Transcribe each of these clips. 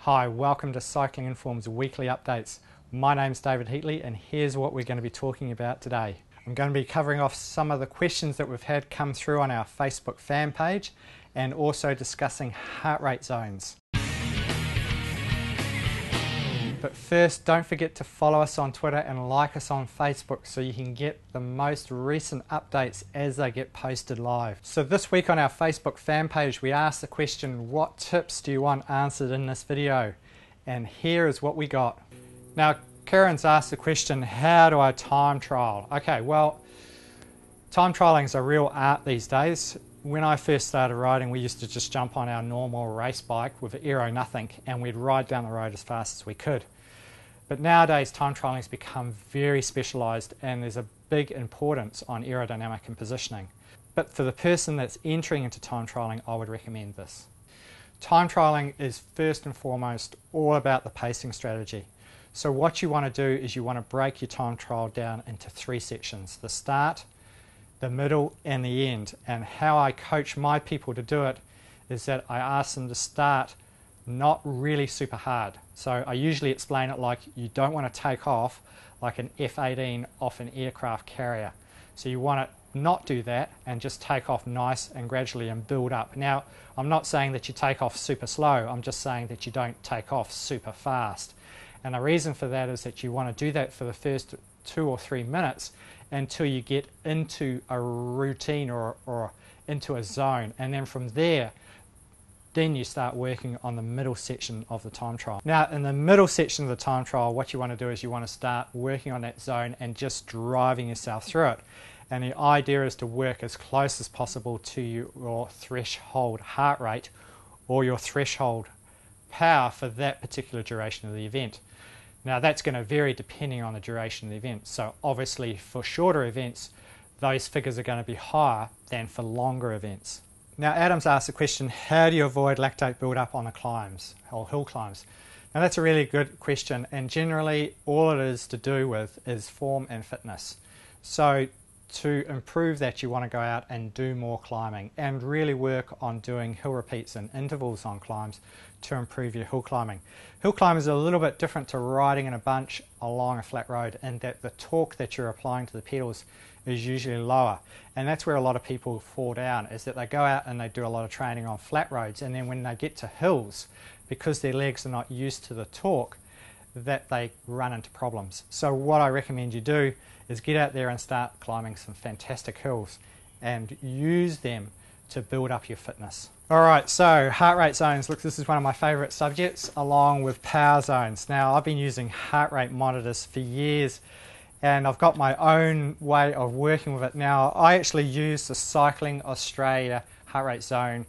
Hi, welcome to Cycling Inform's weekly updates. My name's David Heatley and here's what we're going to be talking about today. I'm going to be covering off some of the questions that we've had come through on our Facebook fan page and also discussing heart rate zones. But first, don't forget to follow us on Twitter and like us on Facebook so you can get the most recent updates as they get posted live. So this week on our Facebook fan page, we asked the question, what tips do you want answered in this video? And here is what we got. Now, Karen's asked the question, how do I time trial? Okay, well, time trialing is a real art these days. When I first started riding, we used to just jump on our normal race bike with aero nothing and we'd ride down the road as fast as we could. But nowadays, time trialing has become very specialised and there's a big importance on aerodynamic and positioning. But for the person that's entering into time trialing, I would recommend this. Time trialing is first and foremost all about the pacing strategy. So what you want to do is you want to break your time trial down into three sections: the start, the middle and the end. And how I coach my people to do it is that I ask them to start not really super hard. So I usually explain it like you don't want to take off like an F-18 off an aircraft carrier. So you want to not do that and just take off nice and gradually and build up. Now, I'm not saying that you take off super slow, I'm just saying that you don't take off super fast. And the reason for that is that you want to do that for the first 2 or 3 minutes until you get into a routine or into a zone, and then from there then you start working on the middle section of the time trial. Now in the middle section of the time trial, what you want to do is you want to start working on that zone and just driving yourself through it. And the idea is to work as close as possible to your threshold heart rate or your threshold power for that particular duration of the event. Now that's going to vary depending on the duration of the event. So obviously for shorter events, those figures are going to be higher than for longer events. Now Adam's asked the question, how do you avoid lactate buildup on the climbs or hill climbs? Now that's a really good question, and generally all it is to do with is form and fitness. So to improve that, you want to go out and do more climbing and really work on doing hill repeats and intervals on climbs to improve your hill climbing. Hill climbing is a little bit different to riding in a bunch along a flat road, in that the torque that you're applying to the pedals is usually lower, and that's where a lot of people fall down, is that they go out and they do a lot of training on flat roads, and then when they get to hills, because their legs are not used to the torque, that they run into problems. So what I recommend you do is get out there and start climbing some fantastic hills and use them to build up your fitness. Alright, so heart rate zones. Look, this is one of my favourite subjects, along with power zones. Now I've been using heart rate monitors for years and I've got my own way of working with it. Now I actually use the Cycling Australia heart rate zone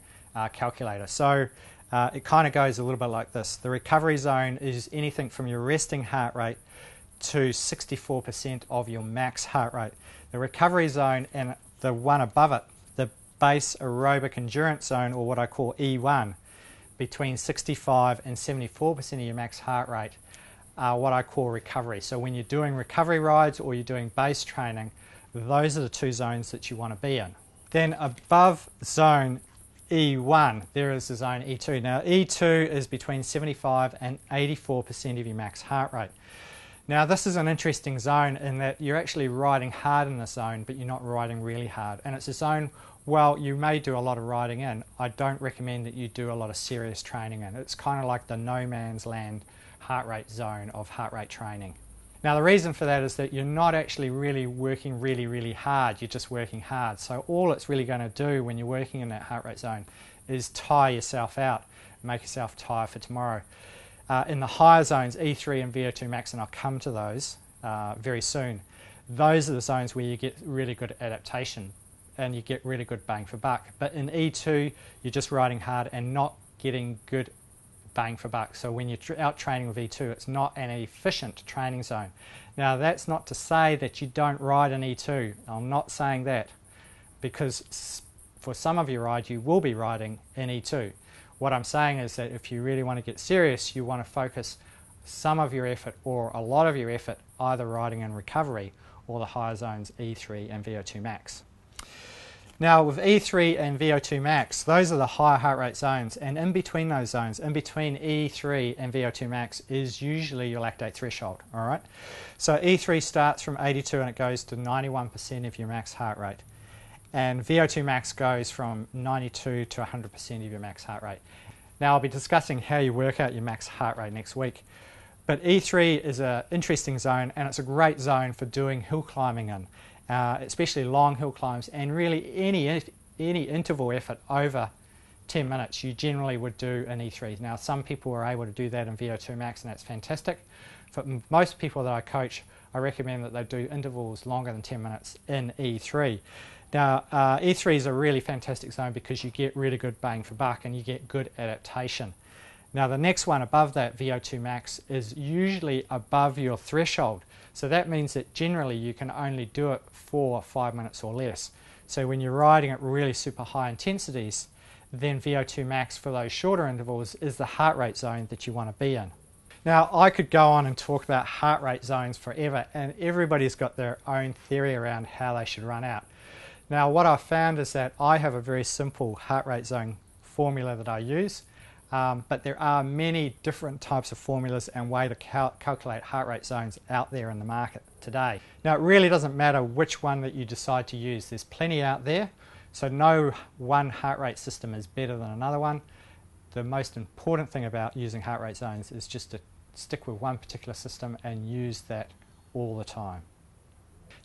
calculator. So it kind of goes a little bit like this. The recovery zone is anything from your resting heart rate to 64% of your max heart rate. The recovery zone and the one above it, the base aerobic endurance zone, or what I call E1, between 65 and 74% of your max heart rate, are what I call recovery. So when you're doing recovery rides or you're doing base training, those are the two zones that you want to be in. Then above zone E1, there is the zone E2. Now E2 is between 75 and 84% of your max heart rate. Now this is an interesting zone in that you're actually riding hard in this zone, but you're not riding really hard. And it's a zone, well, you may do a lot of riding in. I don't recommend that you do a lot of serious training in. It's kind of like the no man's land heart rate zone of heart rate training. Now the reason for that is that you're not actually really working really hard, you're just working hard. So all it's really going to do when you're working in that heart rate zone is tire yourself out, make yourself tired for tomorrow. In the higher zones, E3 and VO2 max, and I'll come to those very soon, those are the zones where you get really good adaptation and you get really good bang for buck. But in E2, you're just riding hard and not getting good bang for buck. So when you're out training with E2, it's not an efficient training zone. Now that's not to say that you don't ride in E2. I'm not saying that, because for some of your rides you will be riding in E2. What I'm saying is that if you really want to get serious, you want to focus some of your effort or a lot of your effort either riding in recovery or the higher zones E3 and VO2 max. Now with E3 and VO2 max, those are the higher heart rate zones, and in between those zones, in between E3 and VO2 max is usually your lactate threshold, alright? So E3 starts from 82 and it goes to 91% of your max heart rate. And VO2 max goes from 92 to 100% of your max heart rate. Now I'll be discussing how you work out your max heart rate next week. But E3 is an interesting zone, and it's a great zone for doing hill climbing in. Especially long hill climbs, and really any interval effort over 10 minutes you generally would do in E3. Now some people are able to do that in VO2 max, and that's fantastic. For most people that I coach, I recommend that they do intervals longer than 10 minutes in E3. Now E3 is a really fantastic zone because you get really good bang for buck and you get good adaptation. Now the next one above that, VO2 max, is usually above your threshold. So that means that generally you can only do it for 5 minutes or less. So when you're riding at really super high intensities, then VO2 max for those shorter intervals is the heart rate zone that you want to be in. Now I could go on and talk about heart rate zones forever, and everybody's got their own theory around how they should run out. Now what I've found is that I have a very simple heart rate zone formula that I use. But there are many different types of formulas and way to calculate heart rate zones out there in the market today. Now it really doesn't matter which one that you decide to use. There's plenty out there, so no one heart rate system is better than another one. The most important thing about using heart rate zones is just to stick with one particular system and use that all the time.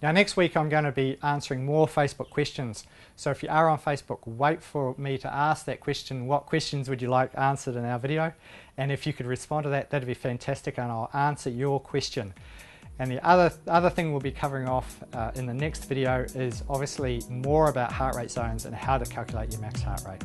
Now next week I'm going to be answering more Facebook questions. So if you are on Facebook, wait for me to ask that question. What questions would you like answered in our video? And if you could respond to that, that'd be fantastic, and I'll answer your question. And the other thing we'll be covering off in the next video is obviously more about heart rate zones and how to calculate your max heart rate.